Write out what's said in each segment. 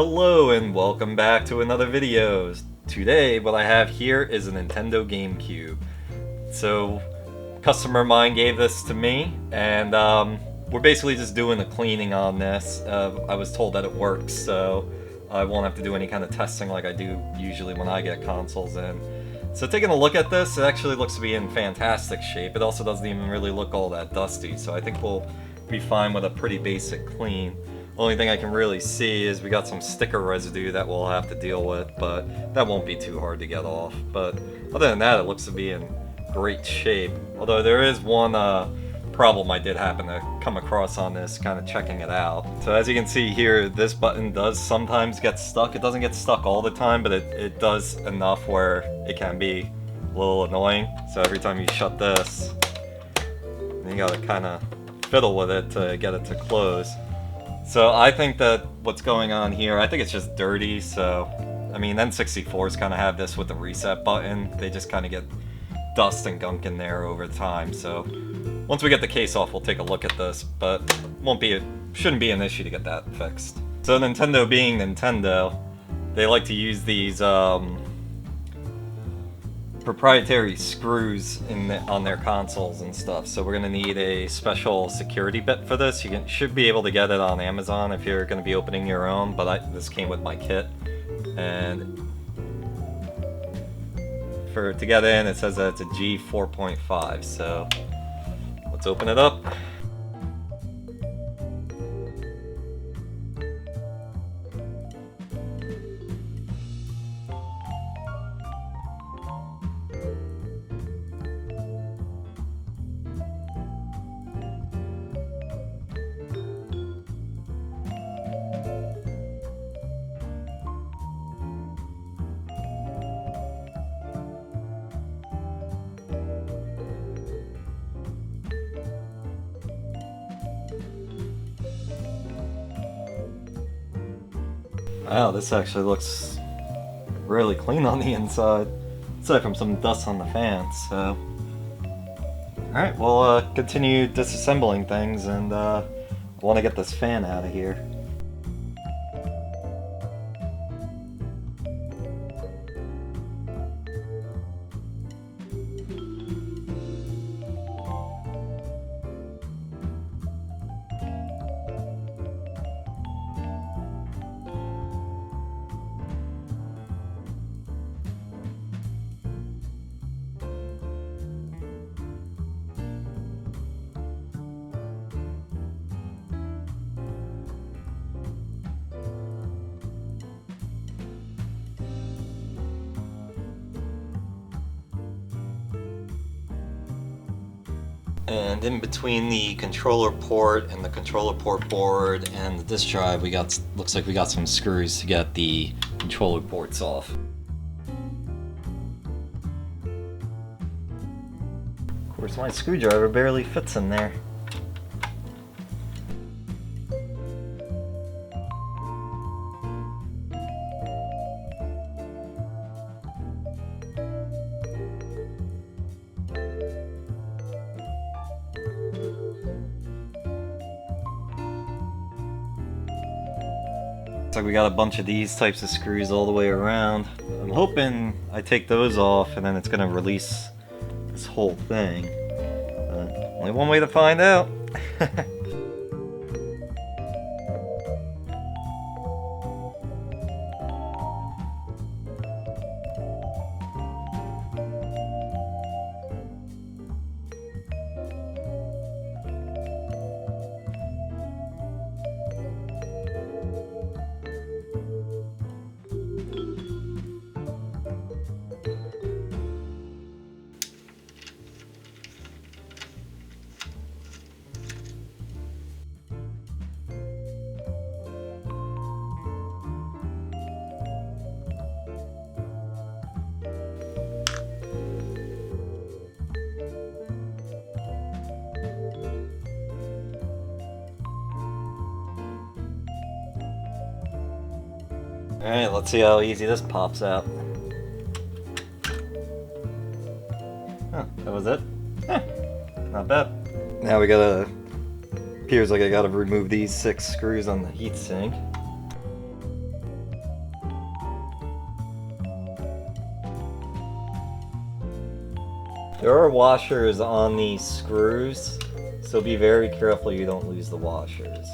Hello and welcome back to another video. Today what I have here is a Nintendo GameCube. So, a customer of mine gave this to me and we're basically just doing a cleaning on this. I was told that it works, so I won't have to do any kind of testing like I do usually when I get consoles in. So taking a look at this, it actually looks to be in fantastic shape. It also doesn't even really look all that dusty, so I think we'll be fine with a pretty basic clean. Only thing I can really see is we got some sticker residue that we'll have to deal with, but that won't be too hard to get off. But other than that, it looks to be in great shape. Although there is one problem I did happen to come across on this, kind of checking it out. So as you can see here, this button does sometimes get stuck. It doesn't get stuck all the time, but it does enough where it can be a little annoying. So every time you shut this, you gotta kind of fiddle with it to get it to close. So I think that what's going on here, I think it's just dirty. So I mean, N64s kind of have this with the reset button. They just kind of get dust and gunk in there over time. So once we get the case off, we'll take a look at this, but shouldn't be an issue to get that fixed. So Nintendo being Nintendo, they like to use these proprietary screws on their consoles and stuff. So we're gonna need a special security bit for this. You should be able to get it on Amazon if you're gonna be opening your own, but this came with my kit. And to get in, it says that it's a G4.5, so let's open it up. Wow, this actually looks really clean on the inside, aside from some dust on the fans, so... Alright, we'll continue disassembling things, and I want to get this fan out of here. And in between the controller port and the controller port board and the disk drive, looks like we got some screws to get the controller ports off. Of course, my screwdriver barely fits in there. Looks like we got a bunch of these types of screws all the way around. I'm hoping I take those off and then it's gonna release this whole thing. But only one way to find out. Alright, let's see how easy this pops out. Oh, that was it? Not bad. Now we gotta... appears like I gotta remove these 6 screws on the heatsink. There are washers on these screws, so be very careful you don't lose the washers.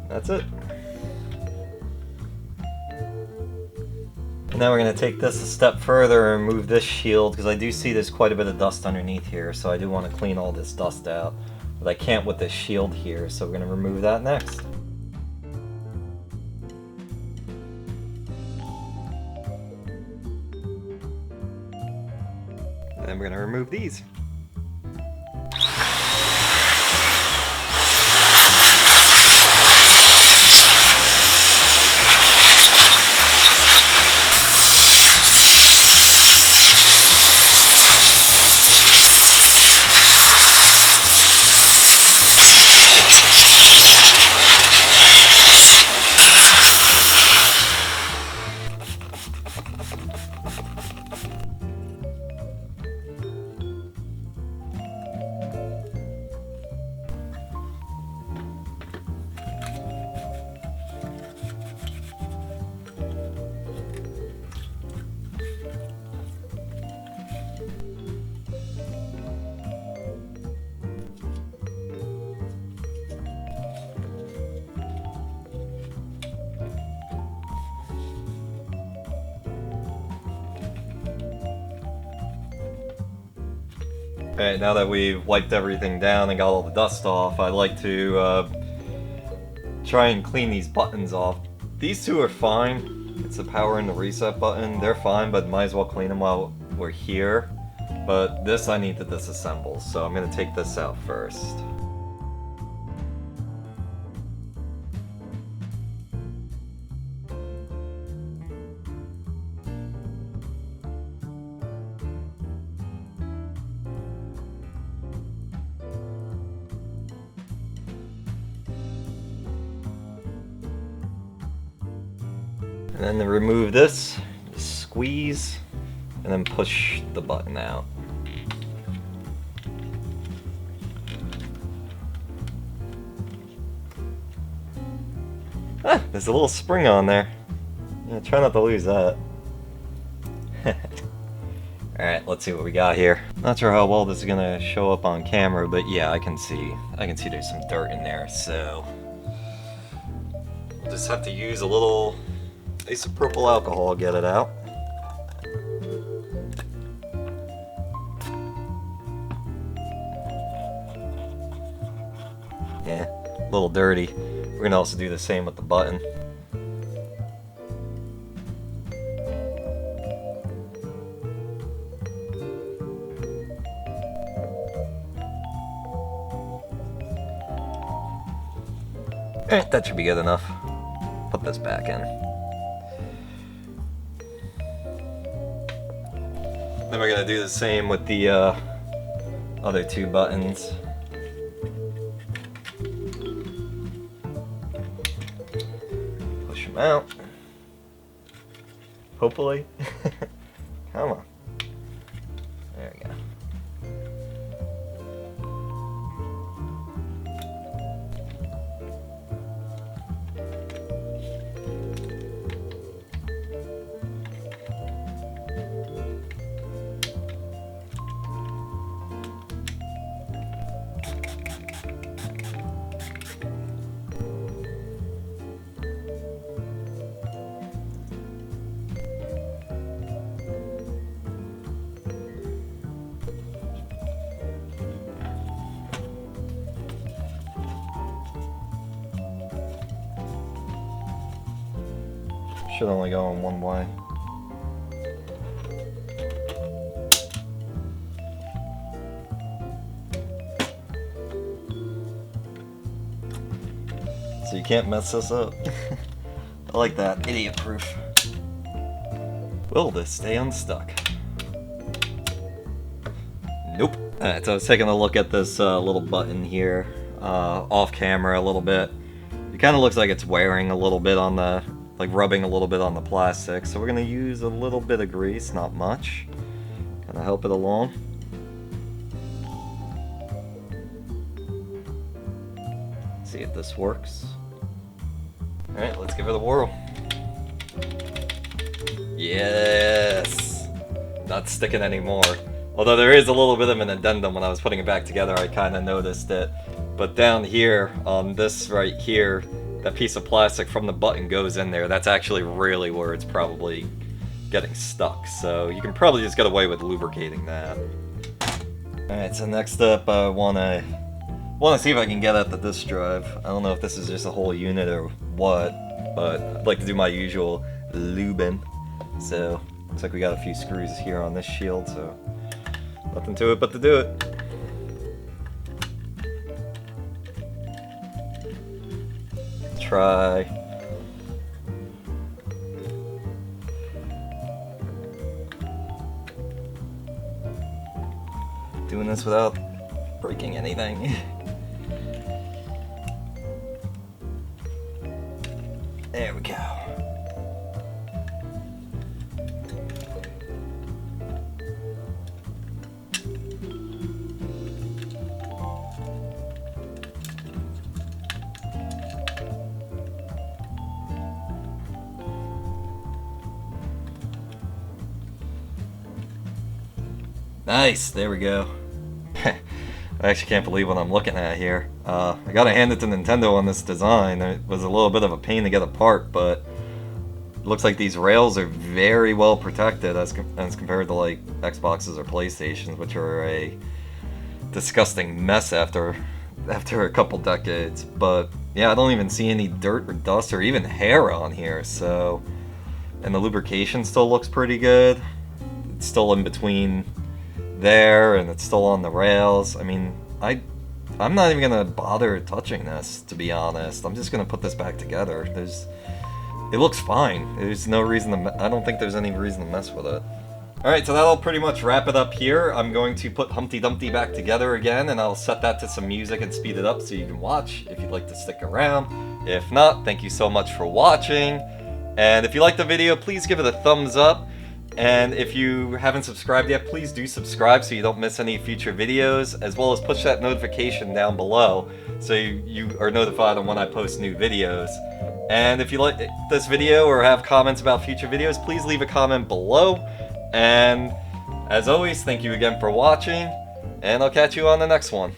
That's it. And now we're going to take this a step further and remove this shield, because I do see there's quite a bit of dust underneath here, so I do want to clean all this dust out. But I can't with this shield here, so we're going to remove that next. And then we're going to remove these. Okay, now that we've wiped everything down and got all the dust off, I like to try and clean these buttons off. These two are fine. It's the power and the reset button. They're fine, but might as well clean them while we're here. But this I need to disassemble, so I'm going to take this out first. And then to remove this, just squeeze and then push the button out. Ah, there's a little spring on there. Yeah, try not to lose that. Alright, let's see what we got here. Not sure how well this is gonna show up on camera, but yeah, I can see there's some dirt in there, so we'll just have to use a little isopropyl alcohol, get it out. Yeah, a little dirty. We're gonna also do the same with the button. Alright, that should be good enough. Put this back in. Then we're gonna do the same with the other two buttons. Push them out. Hopefully. Come on. There we go. Should only go in one way. So you can't mess this up. I like that, idiot proof. Will this stay unstuck? Nope. Alright, so I was taking a look at this little button here, off camera a little bit. It kind of looks like it's wearing a little bit on the, like rubbing a little bit on the plastic. So we're going to use a little bit of grease, not much. Kind of help it along. see if this works. Alright, let's give it a whirl. Yes! Not sticking anymore. Although there is a little bit of an addendum when I was putting it back together, I kind of noticed it. But down here, on this right here, that piece of plastic from the button goes in there. That's actually really where it's probably getting stuck. So you can probably just get away with lubricating that. Alright, so next up I wanna see if I can get at the disk drive. I don't know if this is just a whole unit or what, but I'd like to do my usual lubing. So, looks like we got a few screws here on this shield, so nothing to it but to do it. Try. Doing this without breaking anything. There we go. Nice, there we go. I actually can't believe what I'm looking at here. I gotta hand it to Nintendo on this design. It was a little bit of a pain to get apart, but it looks like these rails are very well protected as compared to like Xboxes or PlayStations, which are a disgusting mess after a couple decades. But yeah, I don't even see any dirt or dust or even hair on here, so... And the lubrication still looks pretty good. It's still in between there, and it's still on the rails. I mean, I'm not even gonna bother touching this, to be honest. I'm just gonna put this back together. It looks fine. There's no reason to, I don't think there's any reason to mess with it. Alright, so that'll pretty much wrap it up here. I'm going to put Humpty Dumpty back together again, and I'll set that to some music and speed it up so you can watch if you'd like to stick around. If not, thank you so much for watching. And if you liked the video, please give it a thumbs up. And if you haven't subscribed yet, please do subscribe so you don't miss any future videos, as well as push that notification down below so you are notified on when I post new videos. And if you like this video or have comments about future videos, please leave a comment below. And as always, thank you again for watching, and I'll catch you on the next one.